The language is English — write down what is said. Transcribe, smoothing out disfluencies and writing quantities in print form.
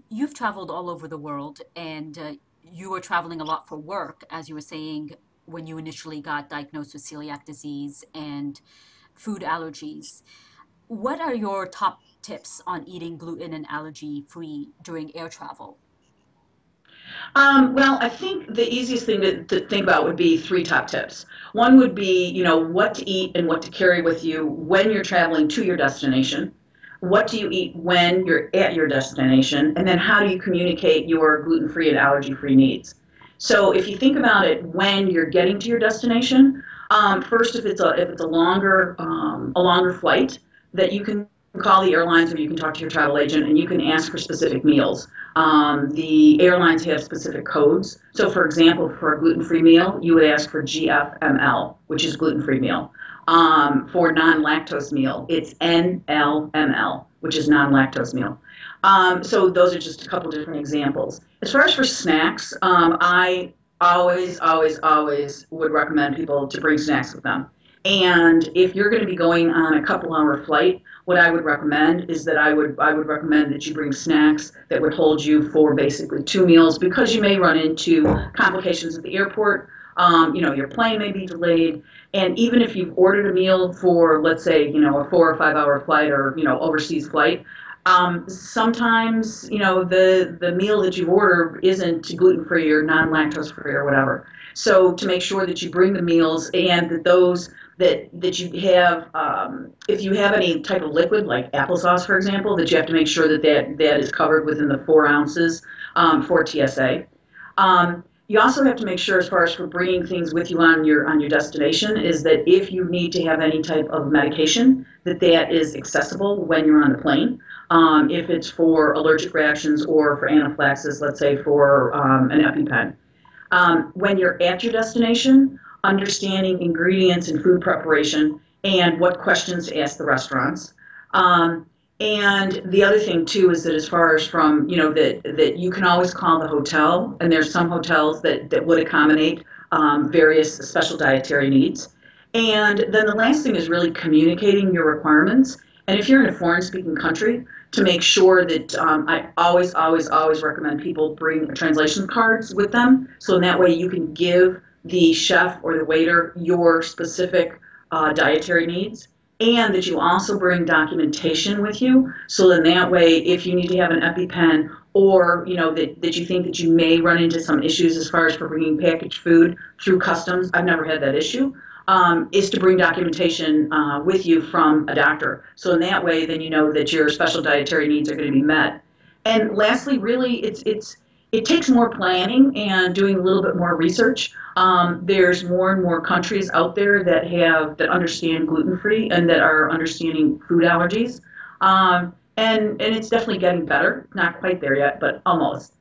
You've traveled all over the world and you were traveling a lot for work, as you were saying, when you initially got diagnosed with celiac disease and food allergies. What are your top tips on eating gluten and allergy free during air travel? Well, I think the easiest thing to think about would be three top tips. One would be, what to eat and what to carry with you when you're traveling to your destination. What do you eat when you're at your destination? And then how do you communicate your gluten-free and allergy-free needs? So if you think about it when you're getting to your destination, first if it's a longer flight, that you can call the airlines or you can talk to your travel agent and you can ask for specific meals. The airlines have specific codes. So, for example, for a gluten-free meal, you would ask for GFML, which is gluten-free meal. For non-lactose meal, it's NLML, which is non-lactose meal. So those are just a couple different examples. As far as for snacks, I always would recommend people to bring snacks with them. And if you're going to be going on a couple-hour flight, what I would recommend is that I would recommend that you bring snacks that would hold you for basically two meals because you may run into complications at the airport. Your plane may be delayed, and even if you've ordered a meal for, let's say, a 4 or 5 hour flight or overseas flight, sometimes the meal that you order isn't gluten free or non lactose free or whatever. So to make sure that you bring the meals and that those that you have, if you have any type of liquid like applesauce, for example, that you have to make sure that is covered within the 4 ounces for TSA. You also have to make sure, as far as for bringing things with you on your destination, is that if you need to have any type of medication, that is accessible when you're on the plane. If it's for allergic reactions or for anaphylaxis, let's say for an EpiPen. When you're at your destination, understanding ingredients and food preparation and what questions to ask the restaurants. Um, and the other thing too is that as far as from, that you can always call the hotel, and there's some hotels that would accommodate various special dietary needs. And then the last thing is really communicating your requirements. And if you're in a foreign speaking country, to make sure that I always recommend people bring translation cards with them. So in that way you can give the chef or the waiter your specific dietary needs, and that you also bring documentation with you. So in that way, if you need to have an EpiPen, or that you think that you may run into some issues as far as for bringing packaged food through customs, I've never had that issue. Is to bring documentation with you from a doctor. So in that way, then you know that your special dietary needs are going to be met. And lastly, really, it takes more planning and doing a little bit more research. There's more and more countries out there that understand gluten free and that are understanding food allergies. And it's definitely getting better. Not quite there yet, but almost.